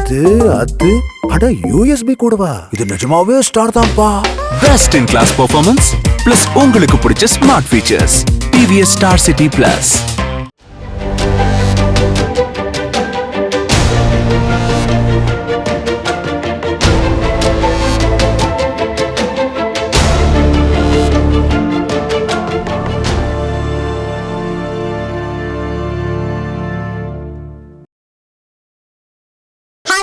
அது அட USB கூடவா? இது நிஜமாவே ஸ்டார் தான்ப்பா. Best in class performance plus உங்களுக்கு பிடிச்ச smart features. TVS Star City Plus.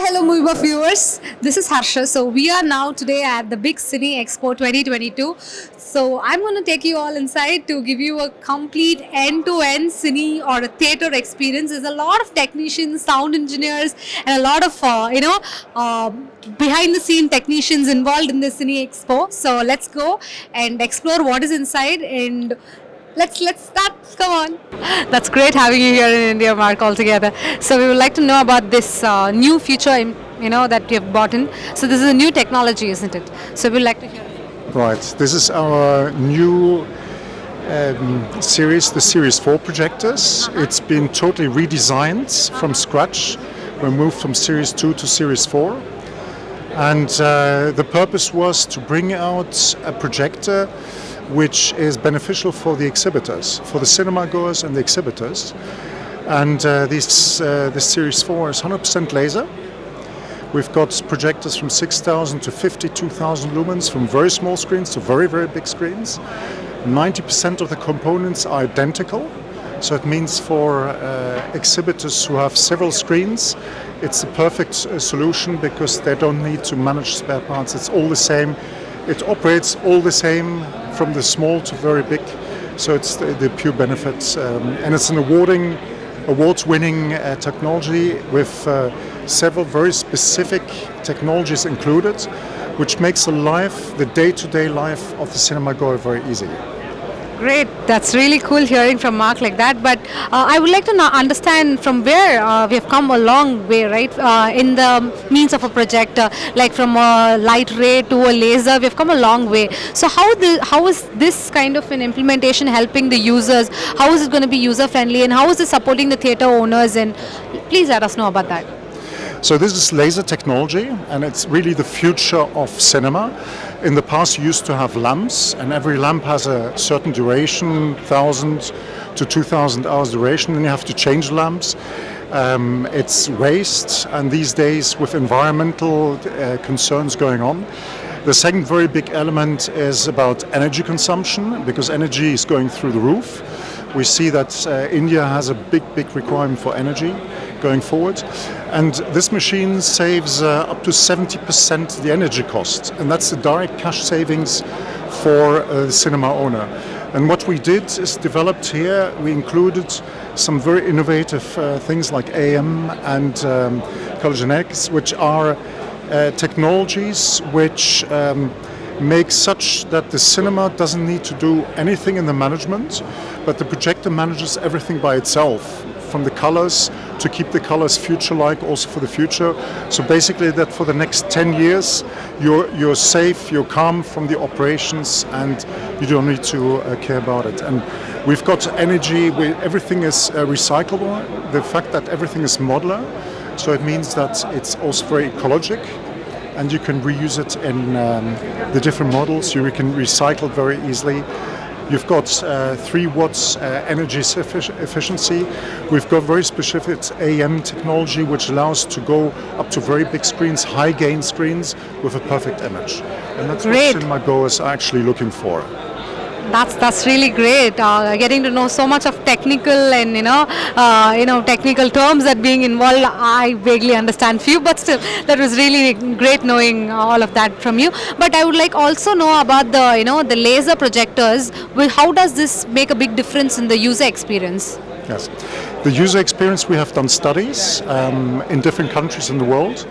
Hello Moviebuff viewers, this is Harsha. So we are now today at the Big Cine Expo 2022. So I'm going to take you all inside to give you a complete end-to-end cine or a theatre experience. There's a lot of technicians, sound engineers and a lot of behind-the-scene technicians involved in the Cine Expo. So let's go and explore what is inside and Let's start. Come on. That's great having you here in India, Mark, altogether. So we would like to know about this new feature, that you have bought in. So this is a new technology, isn't it? So we'd like to hear. Right. This is our new series, the Series 4 projectors. It's been totally redesigned from scratch. We moved from Series 2 to Series 4. And the purpose was to bring out a projector which is beneficial for the exhibitors, for the cinema goers and the exhibitors. And this Series 4 is 100% laser. We've got projectors from 6,000 to 52,000 lumens, from very small screens to very, very big screens. 90% of the components are identical. So it means for exhibitors who have several screens, it's the perfect solution because they don't need to manage spare parts. It's all the same. It operates all the same from the small to very big, so it's the pure benefits, and it's an award-winning technology with several very specific technologies included, which makes the day-to-day life of the cinema goer very easy. Great. That's really cool hearing from Mark like that. But I would like to understand from where we have come a long way, right? In the means of a projector, like from a light ray to a laser, we have come a long way. So how is this kind of an implementation helping the users? How is it going to be user-friendly? And how is it supporting the theatre owners? And please let us know about that. So this is laser technology, and it's really the future of cinema. In the past, you used to have lamps, and every lamp has a certain duration, 1,000 to 2,000 hours duration, and you have to change lamps. It's waste, and these days, with environmental concerns going on, the second very big element is about energy consumption, because energy is going through the roof. We see that India has a big requirement for energy going forward, and this machine saves up to 70% the energy cost, and that's the direct cash savings for the cinema owner. And what we did is developed here, we included some very innovative things like AM and color genetics, which are technologies which make such that the cinema doesn't need to do anything in the management, but the projector manages everything by itself, from the colors to keep the colors future-like also for the future. So basically that for the next 10 years you're safe, you're calm from the operations, and you don't need to care about it. And we've got energy, everything is recyclable. The fact that everything is modular, so it means that it's also very ecologic, and you can reuse it in the different models. You can recycle very easily. You've got 3 watts energy efficiency. We've got very specific AM technology which allows to go up to very big screens, high gain screens with a perfect image. And that's Great. What cinema goers are actually looking for. That's really great. Getting to know so much of technical and technical terms that being involved. I vaguely understand few, but still that was really great knowing all of that from you. But I would like also know about the laser projectors. How does this make a big difference in the user experience? Yes, the user experience, we have done studies in different countries in the world.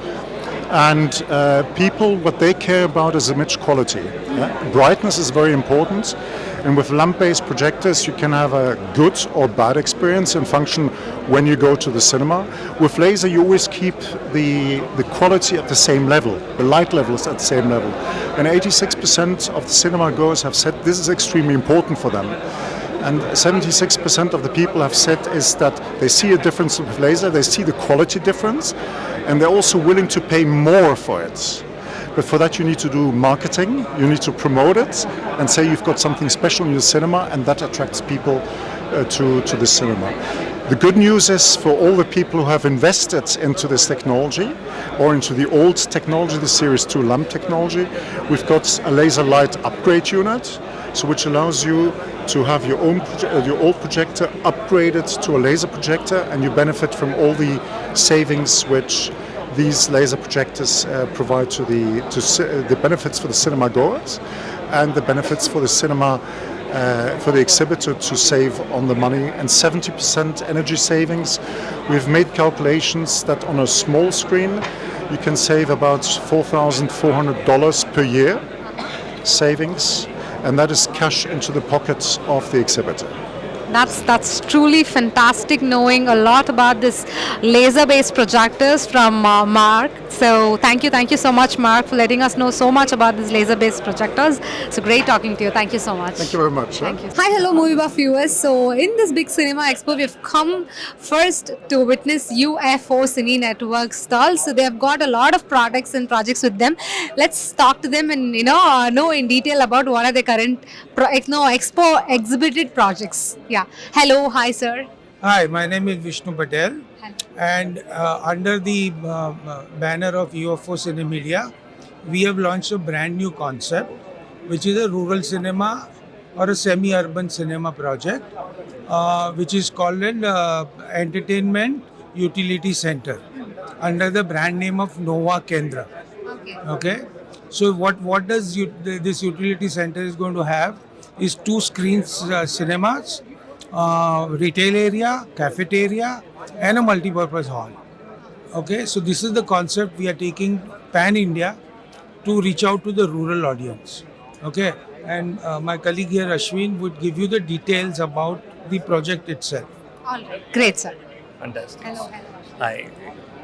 And people, what they care about is image quality. Yeah? Brightness is very important, and with lamp-based projectors you can have a good or bad experience and function when you go to the cinema. With laser you always keep the quality at the same level, the light level is at the same level. And 86% of the cinema goers have said this is extremely important for them. And 76% of the people have said is that they see a difference with laser, they see the quality difference, and they're also willing to pay more for it. But for that, you need to do marketing, you need to promote it, and say you've got something special in your cinema, and that attracts people to the cinema. The good news is for all the people who have invested into this technology, or into the old technology, the Series 2 lamp technology, we've got a laser light upgrade unit, so which allows you to have your old projector upgraded to a laser projector, and you benefit from all the savings which these laser projectors provide to the benefits for the cinema goers, and the benefits for the cinema for the exhibitor to save on the money, and 70% energy savings. We've made calculations that on a small screen you can save about $4,400 per year savings, and that is cash into the pockets of the exhibitor. That's truly fantastic, knowing a lot about this laser-based projectors from Mark. So thank you so much, Mark, for letting us know so much about these laser-based projectors. So great talking to you. Thank you so much. Thank you very much. Thank you. Hi, hello, Moviebuff viewers. So in this Big Cinema Expo, we've come first to witness UFO Cine Network stall. So they've got a lot of products and projects with them. Let's talk to them and know in detail about what are the current Expo exhibited projects. Yeah. Hello, hi, sir. Hi, my name is Vishnu Patel, Hello. and under the banner of UFO Cinemedia, we have launched a brand new concept, which is a rural cinema or a semi-urban cinema project, which is called an Entertainment Utility Center under the brand name of Nova Kendra. Okay. So what does this utility center is going to have is 2 screens cinemas, retail area, cafeteria, and a multi-purpose hall. Okay, so this is the concept we are taking pan-India to reach out to the rural audience. Okay, and my colleague here, Ashwin, would give you the details about the project itself. All right. Great, sir. Fantastic. Hello. Hi.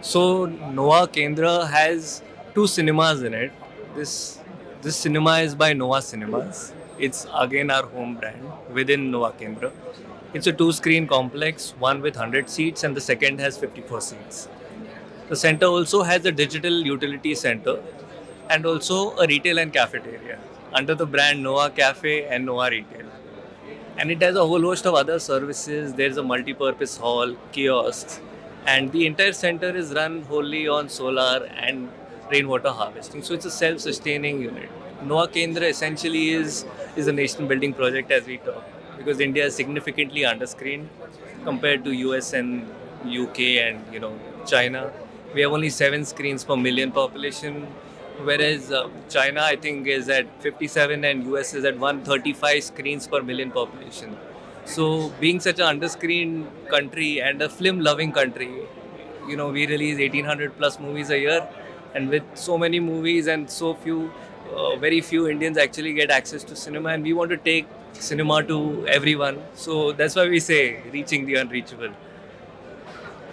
So Nova Kendra has 2 cinemas in it. This cinema is by Nova Cinemas. It's again our home brand within Nova Kendra. It's a 2-screen complex, one with 100 seats and the second has 54 seats. The center also has a digital utility center and also a retail and cafeteria under the brand Nova Cafe and Nova Retail. And it has a whole host of other services. There's a multi-purpose hall, kiosks, and the entire center is run wholly on solar and rainwater harvesting. So it's a self-sustaining unit. Nova Kendra essentially is a nation building project as we talk, because India is significantly underscreened compared to US and UK and China. We have only 7 screens per million population, whereas China I think is at 57 and US is at 135 screens per million population. So being such an underscreened country and a film-loving country, we release 1800 plus movies a year, and with so many movies and so few, very few Indians actually get access to cinema, and we want to take cinema to everyone. So that's why we say reaching the unreachable.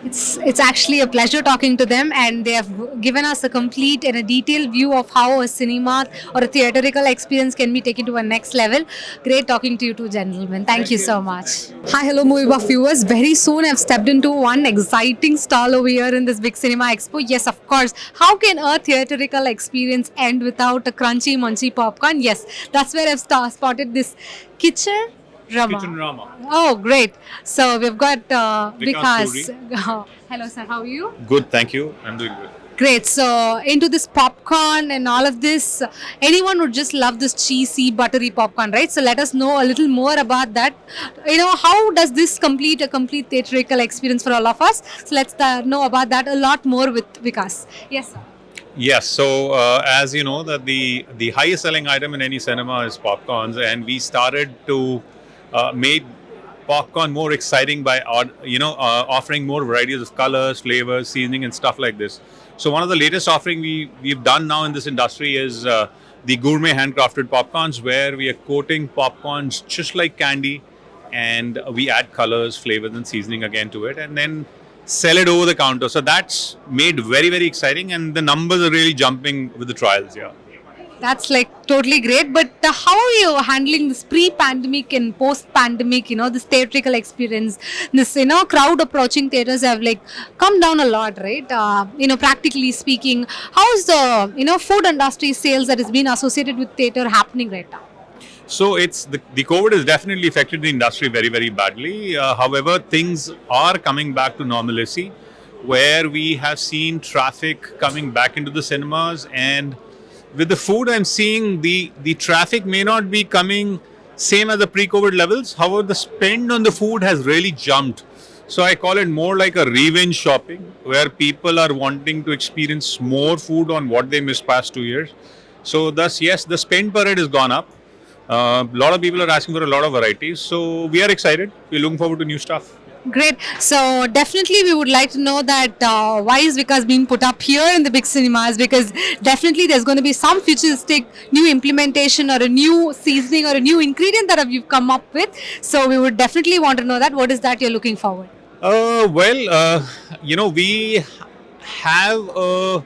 It's actually a pleasure talking to them, and they have given us a complete and a detailed view of how a cinema or a theatrical experience can be taken to a next level. Great talking to you two gentlemen. Thank you so much. Hi, hello Moviebuff viewers. Very soon I've stepped into one exciting stall over here in this Big Cinema Expo. Yes, of course. How can a theatrical experience end without a crunchy, munchy popcorn? Yes, that's where I've spotted this Kitchen Rama. Oh, great. So we've got Vikas. Hello, sir. How are you? Good, thank you. I'm doing good. Great. So into this popcorn and all of this, anyone would just love this cheesy, buttery popcorn, right? So let us know a little more about that. How does this complete a complete theatrical experience for all of us? So let's know about that a lot more with Vikas. Yes, sir. Yes, so as you know, that the highest selling item in any cinema is popcorns, and we started to make popcorn more exciting by offering more varieties of colors, flavors, seasoning, and stuff like this. So one of the latest offering we've done now in this industry is the gourmet handcrafted popcorns, where we are coating popcorns just like candy, and we add colors, flavors, and seasoning again to it, and then sell it over the counter. So that's made very, very exciting, and the numbers are really jumping with the trials. Yeah. That's like totally great. But how are you handling this pre-pandemic and post-pandemic? This theatrical experience, this crowd approaching theaters have like come down a lot, right? Practically speaking, how's the food industry sales that has been associated with theater happening right now? So it's the COVID has definitely affected the industry very, very badly. However, things are coming back to normalcy, where we have seen traffic coming back into the cinemas, and with the food, I'm seeing the traffic may not be coming same as the pre-COVID levels. However, the spend on the food has really jumped. So I call it more like a revenge shopping, where people are wanting to experience more food on what they missed past 2 years. So thus, yes, the spend per head has gone up. A lot of people are asking for a lot of varieties. So we are excited. We're looking forward to new stuff. Great. So definitely we would like to know that why is Vikas being put up here in the big cinemas, because definitely there's going to be some futuristic new implementation or a new seasoning or a new ingredient that you've come up with. So we would definitely want to know that. What is that you're looking forward? We have a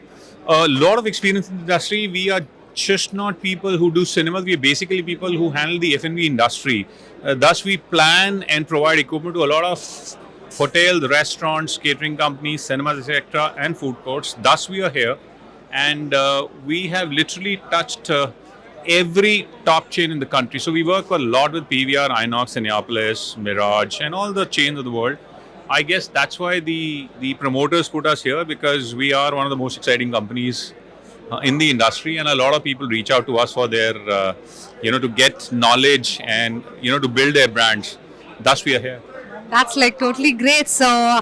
lot of experience in the industry. We are just not people who do cinemas. We are basically people who handle the F&B industry. Thus, we plan and provide equipment to a lot of hotels, restaurants, catering companies, cinemas, etc., and food courts. Thus, we are here, and we have literally touched every top chain in the country. So we work a lot with PVR, Inox, Cinepolis, Mirage, and all the chains of the world. I guess that's why the promoters put us here, because we are one of the most exciting companies in the industry, and a lot of people reach out to us for their, to get knowledge and, to build their brands. Thus, we are here. That's like totally great. So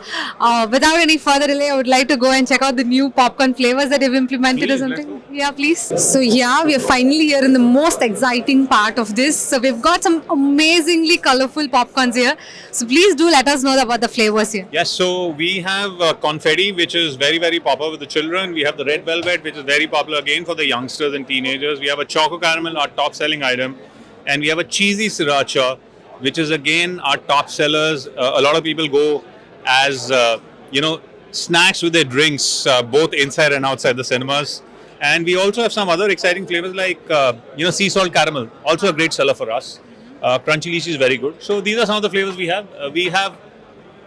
without any further delay, I would like to go and check out the new popcorn flavors that you've implemented. Please, or something. Yeah, please. So yeah, we are finally here in the most exciting part of this. So we've got some amazingly colorful popcorns here. So please do let us know about the flavors here. Yes, so we have confetti, which is very, very popular with the children. We have the red velvet, which is very popular again for the youngsters and teenagers. We have a choco caramel, our top selling item. And we have a cheesy sriracha, which is again our top sellers. A lot of people go as, snacks with their drinks, both inside and outside the cinemas. And we also have some other exciting flavors like, sea salt caramel, also a great seller for us. Crunchy lychee is very good. So these are some of the flavors we have. We have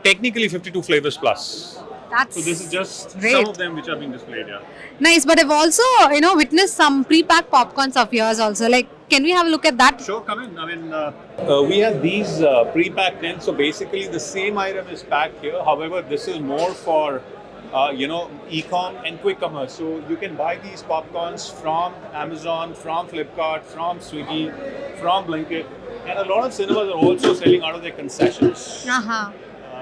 technically 52 flavors plus. That's so this is just great. Some of them which are being displayed here. Nice, but I've also, witnessed some pre-packed popcorns of yours also. Like, can we have a look at that? Sure, come in. I mean, we have these pre-packed tents. So basically the same item is packed here. However, this is more for, e-com and quick commerce. So you can buy these popcorns from Amazon, from Flipkart, from Swiggy, from Blinkit. And a lot of cinemas are also selling out of their concessions. Uh-huh.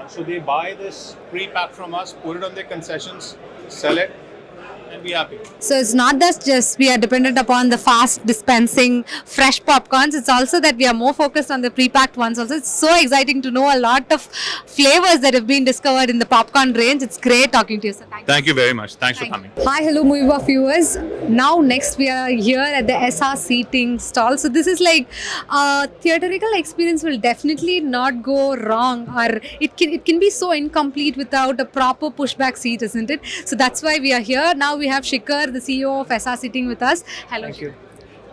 So they buy this pre-packed from us, put it on their concessions, sell it, and be happy. So it's not that just we are dependent upon the fast dispensing fresh popcorns. It's also that we are more focused on the pre-packed ones also. It's so exciting to know a lot of flavors that have been discovered in the popcorn range. It's great talking to you, sir. Thank you very much. Thanks for coming. Hi, hello Moviebuff viewers. Now next we are here at the SR seating stall. So this is like theatrical experience will definitely not go wrong, or it can be so incomplete without a proper pushback seat, isn't it? So that's why we are here. Now we have Shikhar, the CEO of SR sitting with us. Hello. Thank you.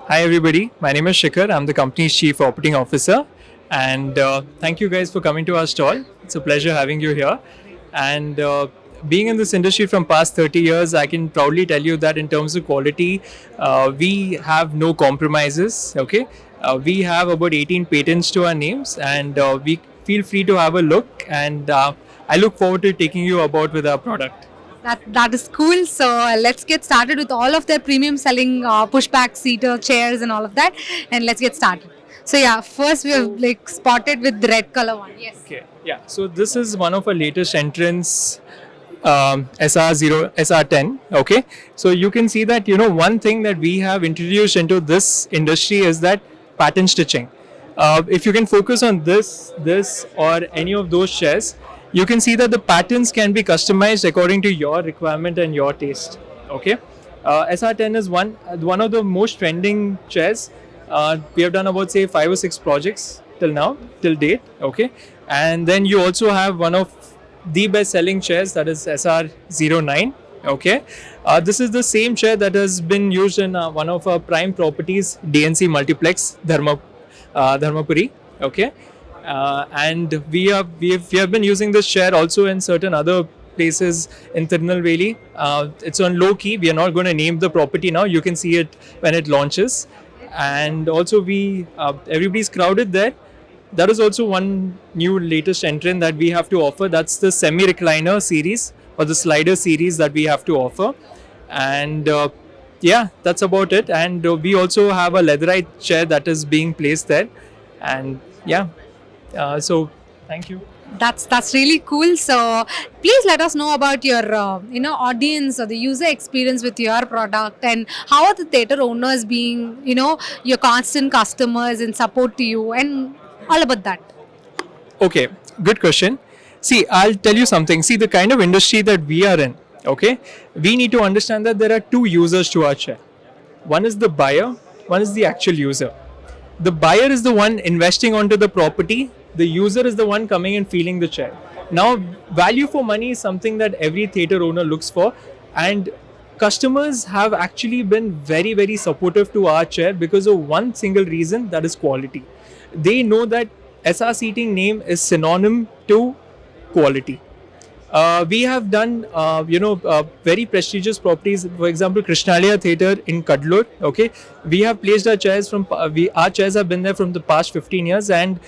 Hi everybody, my name is Shikhar. I'm the company's Chief Operating Officer, and thank you guys for coming to our stall. It's a pleasure having you here. And being in this industry from past 30 years, I can proudly tell you that in terms of quality, we have no compromises. Okay, we have about 18 patents to our names, and we feel free to have a look. And I look forward to taking you about with our product. That is cool. So let's get started with all of their premium selling pushback seater chairs and all of that, and let's get started. So yeah, first we have like spotted with the red color one. Yes. Okay. Yeah. So this is one of our latest entrants, SR10. Okay. So you can see that one thing that we have introduced into this industry is that pattern stitching. If you can focus on this or any of those chairs, you can see that the patterns can be customized according to your requirement and your taste. Okay, SR10 is one of the most trending chairs. We have done about say 5 or 6 projects till date. Okay, and then you also have one of the best selling chairs, that is SR09. Okay, this is the same chair that has been used in one of our prime properties, DNC Multiplex, Dharmapuri. Okay, and we have been using this chair also in certain other places in Tirunelveli. It's on low key. We are not going to name the property now. You can see it when it launches, and also we everybody's crowded there. That is also one new latest entrant that we have to offer. That's the semi-recliner series or the slider series that we have to offer. And yeah, that's about it. And we also have a leatherite chair that is being placed there. And yeah, so thank you. That's really cool. So please let us know about your audience or the user experience with your product, and how are the theater owners being your constant customers and support to you, and all about that. Okay, good question. See, I'll tell you something. See, the kind of industry that we are in, okay, we need to understand that there are two users to our chair. One is the buyer, one is the actual user. The buyer is the one investing onto the property, the user is the one coming and feeling the chair. Now, value for money is something that every theater owner looks for, and customers have actually been very, very supportive to our chair because of one single reason, that is quality. They know that SR Seating name is synonym to quality. We have done, very prestigious properties. For example, Krishnalaya Theatre in Kadlur. Okay, we have placed our chairs our chairs have been there from the past 15 years, and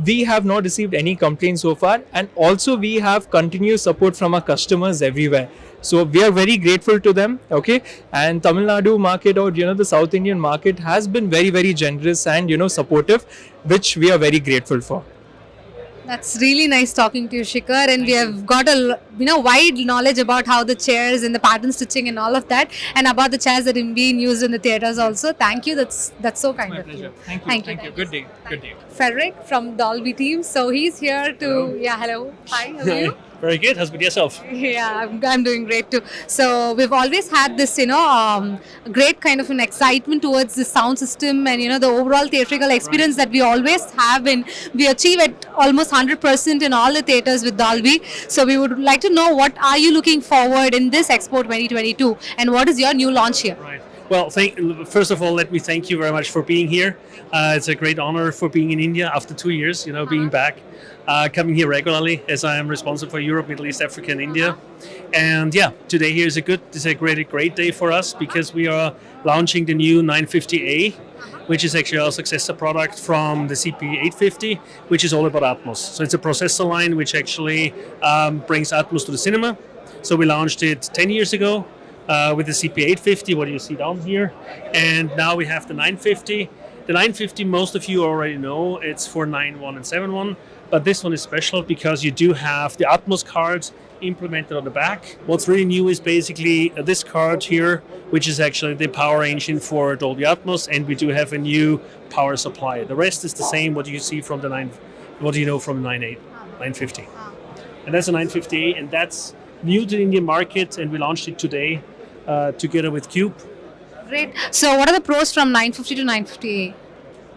we have not received any complaints so far. And also, we have continuous support from our customers everywhere. So we are very grateful to them. Okay, and Tamil Nadu market, or the South Indian market, has been very, very generous and supportive, which we are very grateful for. That's really nice talking to you, Shikhar, and we have got a wide knowledge about how the chairs and the pattern stitching and all of that, and about the chairs that are being used in the theaters also. Thank you. That's so kind My of pleasure. you. Thank you. Good day. Good day. Frederick from Dolby team. So he's here to hello. Hi, how are you? Very good. How's it with yourself? Yeah, I'm doing great too. So we've always had this, great kind of an excitement towards the sound system and, the overall theatrical experience that we always have, and we achieve at almost 100% in all the theaters with Dolby. So we would like to know, what are you looking forward in this Expo 2022, and what is your new launch here? Right. Well, first of all, let me thank you very much for being here. It's a great honor for being in India after 2 years, being back. Coming here regularly, as I am responsible for Europe, Middle East, Africa, and India. And yeah, today here is a great day for us, because we are launching the new 950A, which is actually our successor product from the CP850, which is all about Atmos. So it's a processor line which actually brings Atmos to the cinema. So we launched it 10 years ago with the CP850, what you see down here. And now we have the 950. The 950, most of you already know, it's for 9.1 and 7.1. But this one is special because you do have the Atmos cards implemented on the back. What's really new is basically this card here, which is actually the power engine for Dolby Atmos, and we do have a new power supply. The rest is the same, what you see from the 9.8, 950. And that's a 950, and that's new to the Indian market, and we launched it today together with Qube. Great. So what are the pros from 950 to 950A?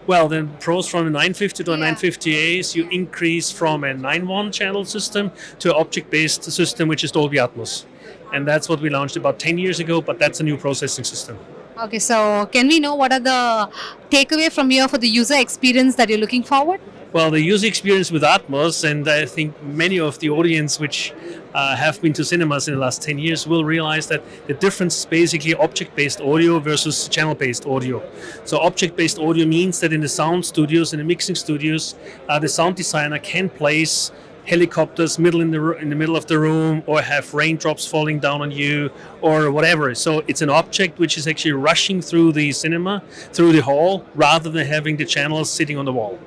Well, the pros from a 950 to a 950A is you increase from a 9.1 channel system to an object-based system, which is Dolby Atmos. And that's what we launched about 10 years ago, but that's a new processing system. Okay, so can we know what are the takeaway from here for the user experience that you're looking forward? Well, the user experience with Atmos, and I think many of the audience which have been to cinemas in the last 10 years will realize that the difference is basically object-based audio versus channel-based audio. So object-based audio means that in the sound studios, in the mixing studios, the sound designer can place helicopters in the middle of the room, or have raindrops falling down on you, or whatever. So it's an object which is actually rushing through the cinema, through the hall, rather than having the channels sitting on the wall.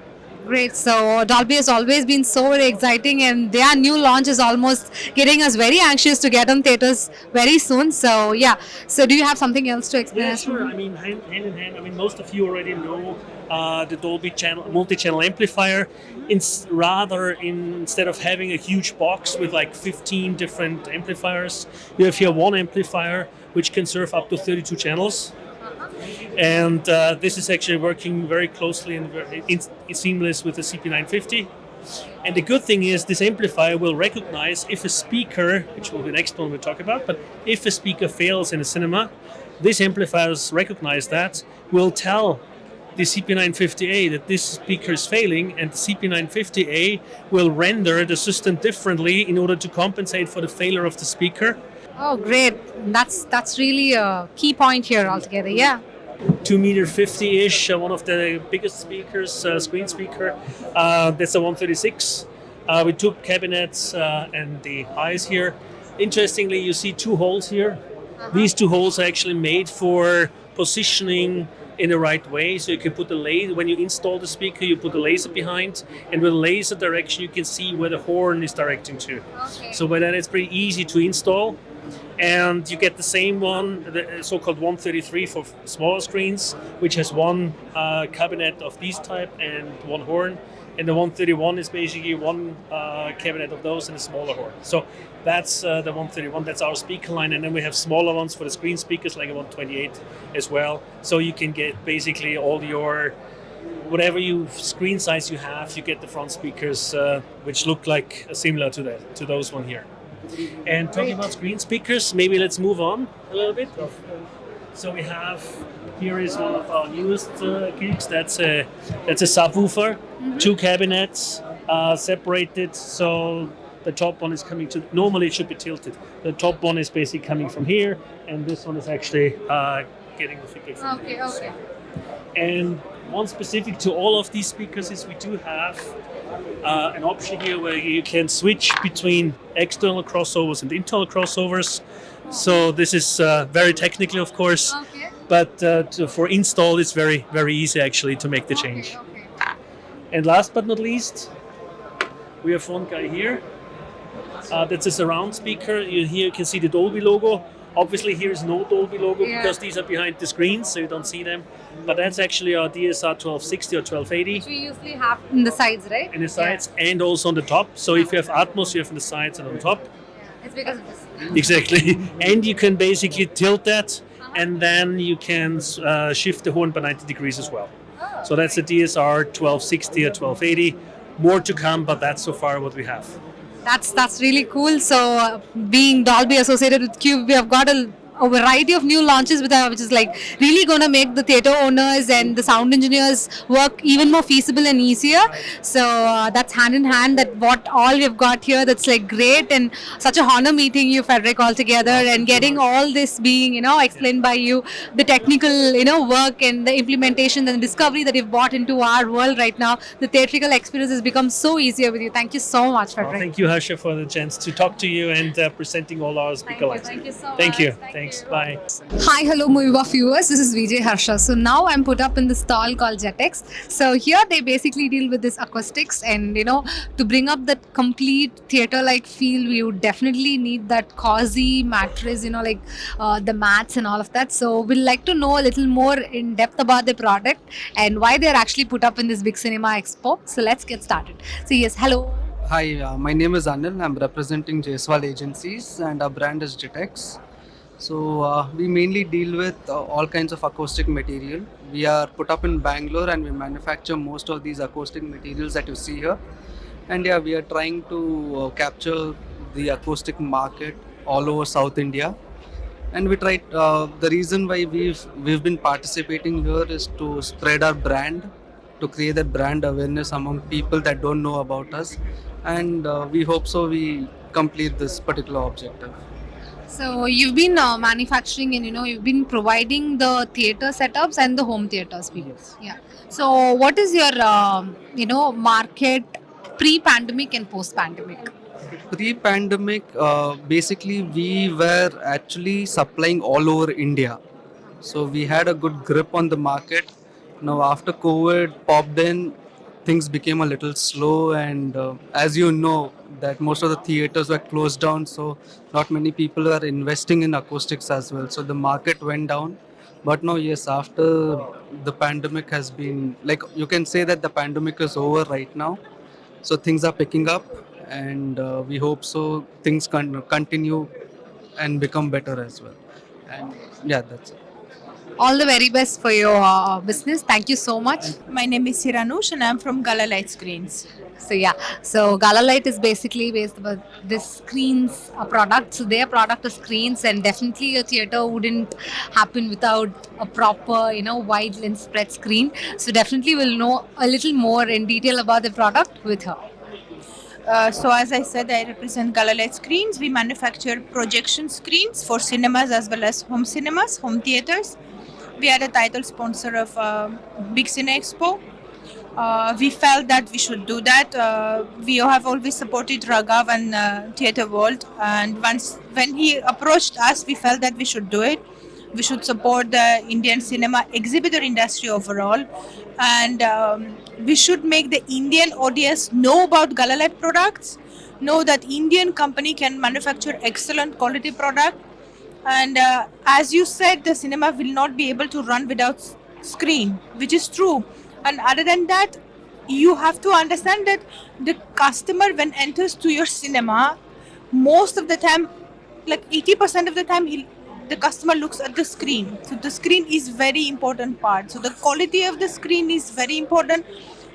Great. So Dolby has always been so very exciting, and their new launch is almost getting us very anxious to get on theaters very soon. So yeah. So do you have something else to explain? Yeah, sure. I mean, hand in hand. I mean, most of you already know the Dolby multi-channel amplifier. Instead of having a huge box with like 15 different amplifiers, you have here one amplifier which can serve up to 32 channels. And this is actually working very closely and seamless with the CP950. And the good thing is this amplifier will recognize if a speaker, which will be the next one we'll talk about, but if a speaker fails in a cinema, this amplifiers recognize that, will tell the CP950A that this speaker is failing, and the CP950A will render the system differently in order to compensate for the failure of the speaker. Oh, great. That's really a key point here altogether. Yeah. 2.50 ish, one of the biggest speakers, screen speaker. That's a 136 with two cabinets and the highs here. Interestingly, you see two holes here. These two holes are actually made for positioning in the right way. So you can put the laser, when you install the speaker, you put the laser behind, and with the laser direction, you can see where the horn is directing to. Okay. So by that, it's pretty easy to install. And you get the same one, the so-called 133 for smaller screens, which has one cabinet of these type and one horn. And the 131 is basically one cabinet of those and a smaller horn. So that's the 131, that's our speaker line. And then we have smaller ones for the screen speakers, like a 128 as well. So you can get basically all your, whatever screen size you have, you get the front speakers, which look like similar to those one here. And talking about screen speakers, maybe let's move on a little bit. So we have, here is one of our newest gigs. That's a subwoofer, two cabinets separated. So the top one is coming to, normally it should be tilted. The top one is basically coming from here, and this one is actually getting the figure from here. Okay. And one specific to all of these speakers is we do have an option here where you can switch between external crossovers and internal crossovers. So this is very technical, of course, but for install it's very, very easy actually to make the change. And last but not least, we have one guy here. That's a surround speaker. Here you can see the Dolby logo. Obviously here is no Dolby logo because these are behind the screens, so you don't see them. But that's actually our DSR 1260 or 1280. Which we usually have in the sides, right? In the sides and also on the top. So if you have Atmos, you have on the sides and on top. It's because of this. Exactly. And you can basically tilt that, and then you can shift the horn by 90 degrees as well. So that's the DSR 1260 or 1280. More to come, but that's so far what we have. That's really cool. So being Dolby associated with Qube, we have got a variety of new launches with which is like really going to make the theater owners and the sound engineers work even more feasible and easier. So that's hand in hand that what all we've got here, that's like great, and such a honor meeting you, Frederick, all together and getting all this being explained by you, the technical work and the implementation and the discovery that you've brought into our world right now. The theatrical experience has become so easier with you. Thank you so much, Frederick. Thank you, Harsha, for the chance to talk to you and presenting all our speaker lines. Thank you so much. Thank you. Thank Thanks. you. Bye. Hi, hello Moviebuff viewers, this is VJ Harsha. So now I'm put up in the stall called Jetex. So here they basically deal with this acoustics, and to bring up that complete theater-like feel, we would definitely need that cozy mattress, the mats and all of that. So we'd like to know a little more in depth about the product and why they're actually put up in this Big Cine Expo. So let's get started. So yes, hello. Hi, my name is Anil. I'm representing Jaiswal Agencies, and our brand is Jetex. So we mainly deal with all kinds of acoustic material. We are put up in Bangalore, and we manufacture most of these acoustic materials that you see here. And yeah, we are trying to capture the acoustic market all over South India. And we try. The reason why we've been participating here is to spread our brand, to create that brand awareness among people that don't know about us. And we hope so we complete this particular objective. So you've been manufacturing and you've been providing the theater setups and the home theaters. Yes. Yeah. So what is your market pre-pandemic and post-pandemic? Pre-pandemic, basically we were actually supplying all over India. So we had a good grip on the market. Now after COVID popped in, things became a little slow, and as you know that most of the theaters were closed down, so not many people are investing in acoustics as well. So the market went down. But now yes, after the pandemic has been, like, you can say that the pandemic is over right now. So things are picking up, and we hope so things can continue and become better as well. And yeah, that's it. All the very best for your business. Thank you so much. My name is Siranush and I'm from Gala Light Screens. So yeah, so Gala Light is basically based about this screens product. So their product is screens, and definitely a theater wouldn't happen without a proper, wide lens spread screen. So definitely we'll know a little more in detail about the product with her. So as I said, I represent Gala Light Screens. We manufacture projection screens for cinemas as well as home cinemas, home theaters. We are the title sponsor of Big Cine Expo. We felt that we should do that. We have always supported Raghav and Theatre World, and when he approached us, we felt that we should do it. We should support the Indian cinema exhibitor industry overall, and we should make the Indian audience know about Gala Light products, know that Indian company can manufacture excellent quality product. And as you said, the cinema will not be able to run without screen, which is true. And other than that, you have to understand that the customer, when enters to your cinema, most of the time, like 80% of the time, the customer looks at the screen. So the screen is very important part. So the quality of the screen is very important.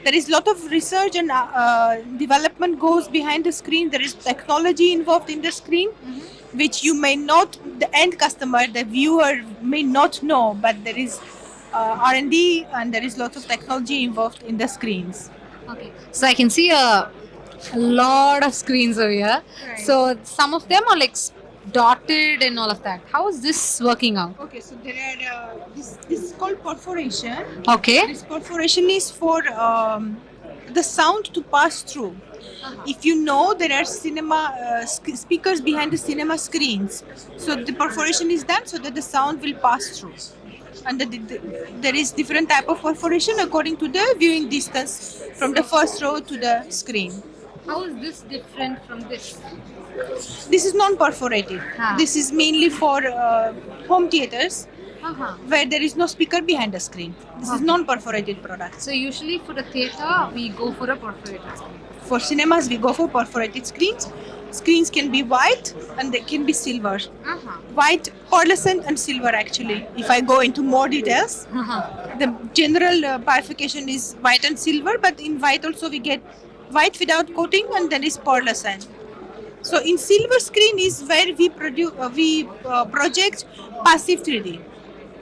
There is a lot of research and development goes behind the screen. There is technology involved in the screen, which you may not, the end customer, the viewer may not know, but there is R&D and there is lots of technology involved in the screens. Okay. So I can see a lot of screens over here. Right. So some of them are like dotted and all of that. How is this working out? Okay, so there are this is called perforation. Okay. This perforation is for the sound to pass through. If you know, there are cinema speakers behind the cinema screens, so the perforation is done so that the sound will pass through. And there is different type of perforation according to the viewing distance from the first row to the screen. How is this different from this? This is non-perforated. This is mainly for home theaters where there is no speaker behind the screen. This is non-perforated product. So usually for the theater, we go for a perforated screen. For cinemas, we go for perforated screens. Screens can be white and they can be silver. White, pearlescent and silver actually. If I go into more details, the general bifurcation is white and silver, but in white also we get white without coating and then is pearlescent. So in silver screen is where we project passive 3D.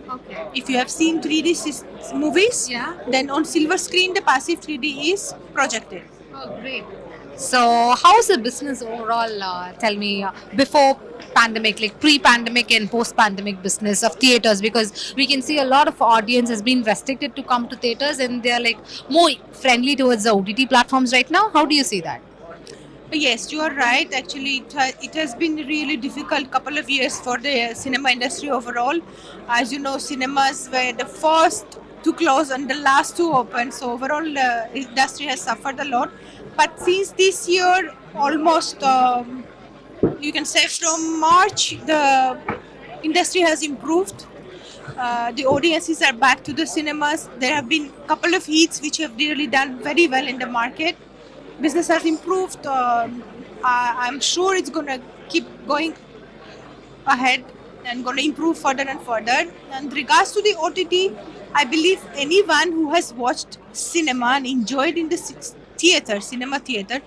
Okay. If you have seen 3D movies, then on silver screen the passive 3D is projected. Oh, great. So how's the business overall? Tell me, before pandemic, like pre-pandemic and post-pandemic business of theaters, because we can see a lot of audience has been restricted to come to theaters and they're like more friendly towards the OTT platforms right now. How do you see that? Yes, you are right. Actually, it has been really difficult couple of years for the cinema industry overall. As you know, cinemas were the first to close and the last to open. So overall, the industry has suffered a lot. But since this year, almost you can say from March, the industry has improved. The audiences are back to the cinemas. There have been a couple of hits which have really done very well in the market. Business has improved. I'm sure it's going to keep going ahead and going to improve further and further. And regards to the OTT, I believe anyone who has watched cinema and enjoyed in the cinema theater,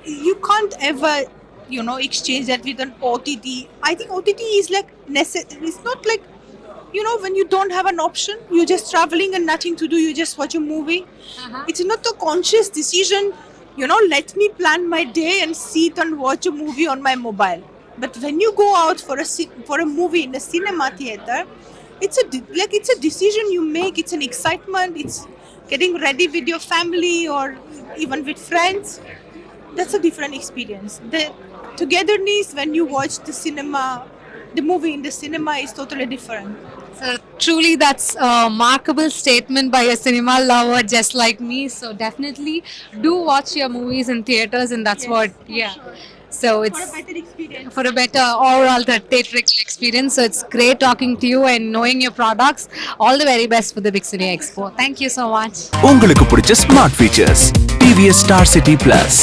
you can't ever, exchange that with an OTT. I think OTT is like it's not like, when you don't have an option, you're just traveling and nothing to do, you just watch a movie. It's not a conscious decision, let me plan my day and sit and watch a movie on my mobile. But when you go out for a movie in a cinema theater, it's a decision you make. It's an excitement. It's getting ready with your family or even with friends. That's a different experience. The togetherness when you watch the movie in the cinema is totally different. So truly that's a remarkable statement by a cinema lover just like me. So definitely do watch your movies in theaters, and that's Sure. So it's For a better experience. For a better overall theatrical experience. So it's great talking to you and knowing your products. All the very best for the Big Cine Expo. Thank you so much. உங்களுக்கு பிடிச்ச smart features TVS Star City Plus